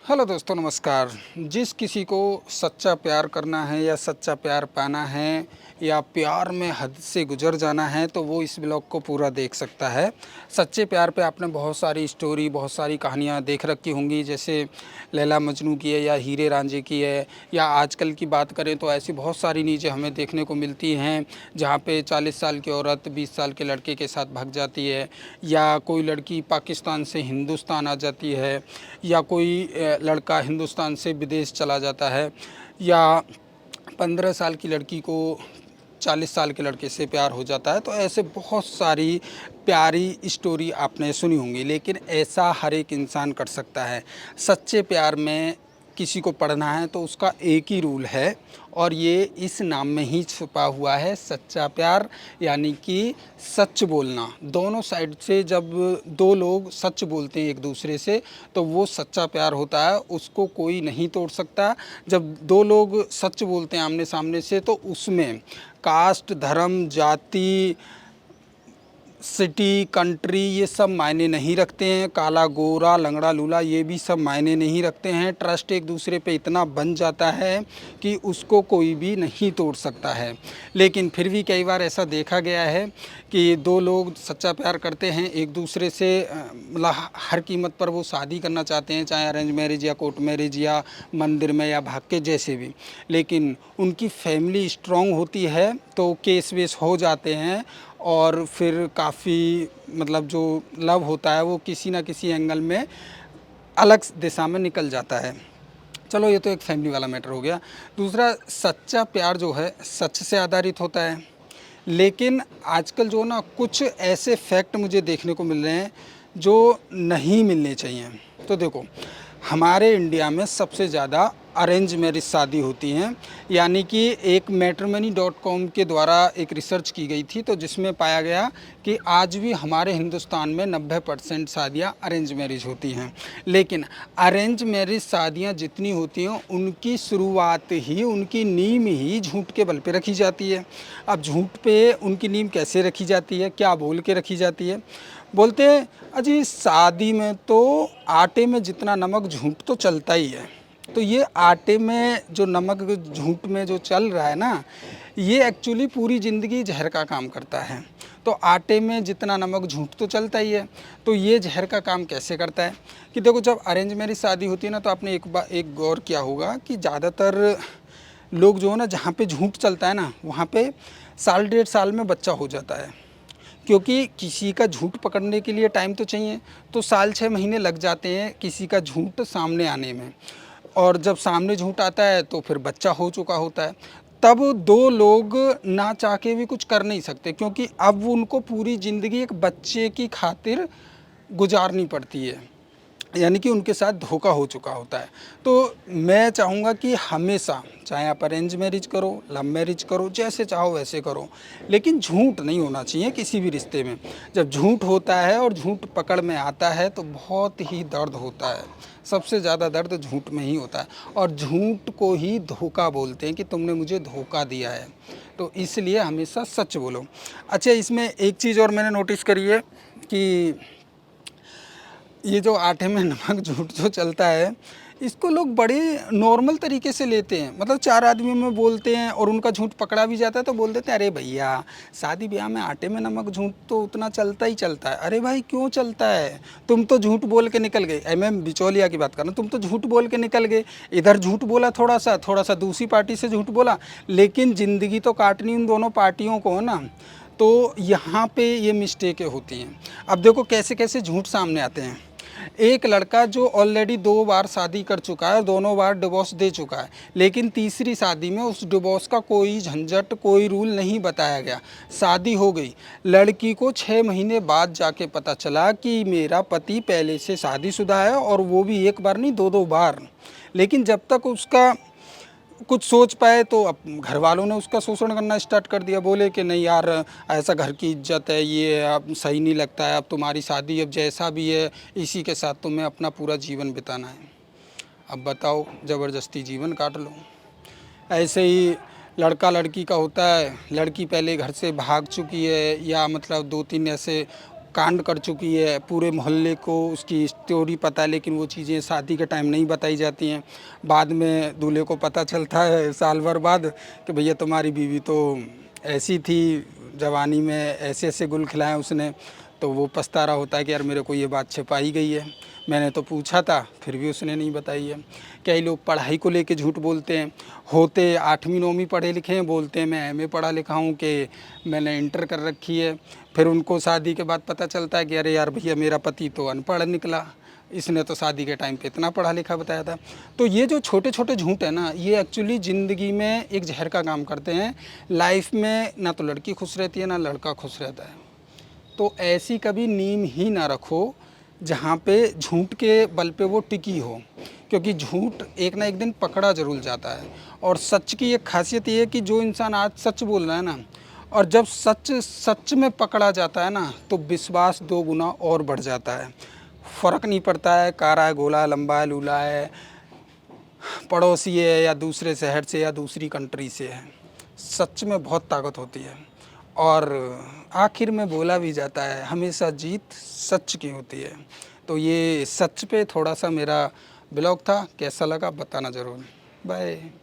Hello दोस्तों, नमस्कार। जिस किसी को सच्चा प्यार करना है या सच्चा प्यार पाना है या प्यार में हद से गुजर जाना है तो वो इस ब्लॉग को पूरा देख सकता है। सच्चे प्यार पे आपने बहुत सारी स्टोरी, बहुत सारी कहानियाँ देख रखी होंगी, जैसे लैला मजनू की है या हीरे रांझे की है, या आजकल की बात करें तो ऐसी बहुत सारी न्यूज़ें हमें देखने को मिलती हैं जहाँ पे 40 साल की औरत 20 साल के लड़के के साथ भाग जाती है, या कोई लड़की पाकिस्तान से हिंदुस्तान आ जाती है, या कोई लड़का हिंदुस्तान से विदेश चला जाता है, या 15 साल की लड़की को 40 साल के लड़के से प्यार हो जाता है। तो ऐसे बहुत सारी प्यारी स्टोरी आपने सुनी होंगी, लेकिन ऐसा हर एक इंसान कर सकता है। सच्चे प्यार में किसी को पढ़ना है तो उसका एक ही रूल है, और ये इस नाम में ही छुपा हुआ है, सच्चा प्यार। यानी कि सच बोलना। दोनों साइड से जब दो लोग सच बोलते हैं एक दूसरे से तो वो सच्चा प्यार होता है, उसको कोई नहीं तोड़ सकता। जब दो लोग सच बोलते हैं आमने सामने से तो उसमें कास्ट, धर्म, जाति, सिटी, कंट्री ये सब मायने नहीं रखते हैं। काला गोरा, लंगड़ा लूला ये भी सब मायने नहीं रखते हैं। ट्रस्ट एक दूसरे पे इतना बन जाता है कि उसको कोई भी नहीं तोड़ सकता है। लेकिन फिर भी कई बार ऐसा देखा गया है कि दो लोग सच्चा प्यार करते हैं एक दूसरे से, मतलब हर कीमत पर वो शादी करना चाहते हैं, चाहे अरेंज मैरिज या कोर्ट मैरिज या मंदिर में या भाग के जैसे भी। लेकिन उनकी फैमिली स्ट्रॉन्ग होती है तो केस वेस हो जाते हैं, और फिर काफ़ी मतलब जो लव होता है वो किसी ना किसी एंगल में अलग दिशा में निकल जाता है। चलो, ये तो एक फैमिली वाला मैटर हो गया। दूसरा, सच्चा प्यार जो है सच से आधारित होता है। लेकिन आजकल जो ना कुछ ऐसे फैक्ट मुझे देखने को मिल रहे हैं जो नहीं मिलने चाहिए। तो देखो, हमारे इंडिया में सबसे ज़्यादा अरेंज मैरिज शादी होती हैं। यानी कि एक मैट्रिमनी.com के द्वारा एक रिसर्च की गई थी, तो जिसमें पाया गया कि आज भी हमारे हिंदुस्तान में 90% शादियां अरेंज मैरिज होती हैं। लेकिन अरेंज मैरिज शादियां जितनी होती हैं उनकी शुरुआत ही, उनकी नींव ही झूठ के बल पे रखी जाती है। अब झूठ पे उनकी नींव कैसे रखी जाती है, क्या बोल के रखी जाती है? बोलते हैं अजी शादी में तो आटे में जितना नमक झूठ तो चलता ही है। तो ये आटे में जो नमक झूठ में जो चल रहा है ना, ये एक्चुअली पूरी ज़िंदगी जहर का काम करता है। तो आटे में जितना नमक झूठ तो चलता ही है, तो ये जहर का काम कैसे करता है कि देखो, जब अरेंज मैरिज शादी होती है ना, तो आपने एक गौर किया होगा कि ज़्यादातर लोग जो है ना, जहाँ पे झूठ चलता है ना वहाँ पे साल 1.5 साल में बच्चा हो जाता है। क्योंकि किसी का झूठ पकड़ने के लिए टाइम तो चाहिए, तो साल 6 महीने लग जाते हैं किसी का झूठ सामने आने में। और जब सामने झूठ आता है तो फिर बच्चा हो चुका होता है। तब दो लोग ना चाह के भी कुछ कर नहीं सकते, क्योंकि अब उनको पूरी ज़िंदगी एक बच्चे की खातिर गुजारनी पड़ती है। यानी कि उनके साथ धोखा हो चुका होता है। तो मैं चाहूँगा कि हमेशा, चाहे आप अरेंज मैरिज करो, लव मैरिज करो, जैसे चाहो वैसे करो, लेकिन झूठ नहीं होना चाहिए किसी भी रिश्ते में। जब झूठ होता है और झूठ पकड़ में आता है तो बहुत ही दर्द होता है। सबसे ज़्यादा दर्द झूठ में ही होता है, और झूठ को ही धोखा बोलते हैं कि तुमने मुझे धोखा दिया है। तो इसलिए हमेशा सच बोलो। अच्छा, इसमें एक चीज़ और मैंने नोटिस करी है कि ये जो आटे में नमक झूठ जो चलता है, इसको लोग बड़े नॉर्मल तरीके से लेते हैं। मतलब 4 आदमी में बोलते हैं और उनका झूठ पकड़ा भी जाता है तो बोल देते हैं, अरे भैया शादी ब्याह में आटे में नमक झूठ तो उतना चलता ही चलता है। अरे भाई, क्यों चलता है? तुम तो झूठ बोल के निकल गए। मैं बिचौलिया की बात कर रहा हूँ। तुम तो झूठ बोल के निकल गए, इधर झूठ बोला थोड़ा सा दूसरी पार्टी से झूठ बोला, लेकिन ज़िंदगी तो काटनी उन दोनों पार्टियों को है ना। तो यहाँ पे ये मिस्टेकें होती हैं। अब देखो कैसे कैसे झूठ सामने आते हैं। एक लड़का जो ऑलरेडी 2 बार शादी कर चुका है, दोनों बार डिवोर्स दे चुका है, लेकिन तीसरी शादी में उस डिवोर्स का कोई झंझट, कोई रूल नहीं बताया गया। शादी हो गई, लड़की को 6 महीने बाद जाके पता चला कि मेरा पति पहले से शादीशुदा है, और वो भी एक बार नहीं, 2-2 बार। लेकिन जब तक उसका कुछ सोच पाए तो अब घर वालों ने उसका शोषण करना स्टार्ट कर दिया। बोले कि नहीं यार, ऐसा घर की इज्जत है, ये अब सही नहीं लगता है, अब तुम्हारी शादी अब जैसा भी है इसी के साथ तुम्हें अपना पूरा जीवन बिताना है। अब बताओ, ज़बरदस्ती जीवन काट लो। ऐसे ही लड़का लड़की का होता है, लड़की पहले घर से भाग चुकी है, या मतलब 2-3 ऐसे कांड कर चुकी है, पूरे मोहल्ले को उसकी स्टोरी पता है, लेकिन वो चीज़ें शादी के टाइम नहीं बताई जाती हैं। बाद में दूल्हे को पता चलता है साल भर बाद कि भैया तुम्हारी बीवी तो ऐसी थी, जवानी में ऐसे ऐसे गुल खिलाए उसने। तो वो पछता रहा होता है कि यार मेरे को ये बात छिपाई गई है, मैंने तो पूछा था फिर भी उसने नहीं बताई है। कई लोग पढ़ाई को लेके झूठ बोलते हैं, होते 8वीं 9वीं पढ़े लिखे हैं, बोलते हैं मैं एमए पढ़ा लिखा हूँ, कि मैंने इंटर कर रखी है। फिर उनको शादी के बाद पता चलता है कि अरे यार भैया मेरा पति तो अनपढ़ निकला, इसने तो शादी के टाइम पे इतना पढ़ा लिखा बताया था। तो ये जो छोटे छोटे झूठ है ना, ये एक्चुअली ज़िंदगी में एक जहर का काम करते हैं। लाइफ में ना तो लड़की खुश रहती है ना लड़का खुश रहता है। तो ऐसी कभी नींव ही ना रखो जहाँ पे झूठ के बल पे वो टिकी हो, क्योंकि झूठ एक ना एक दिन पकड़ा जरूर जाता है। और सच की एक खासियत ये है कि जो इंसान आज सच बोल रहा है ना, और जब सच सच में पकड़ा जाता है ना, तो विश्वास 2 गुना और बढ़ जाता है। फ़र्क नहीं पड़ता है कारा है, गोला है, लंबा है, लूला है, पड़ोसी है या दूसरे शहर से या दूसरी कंट्री से है। सच में बहुत ताकत होती है। और आखिर में बोला भी जाता है हमेशा जीत सच की होती है। तो ये सच पे थोड़ा सा मेरा ब्लॉग था, कैसा लगा बताना ज़रूर। बाय।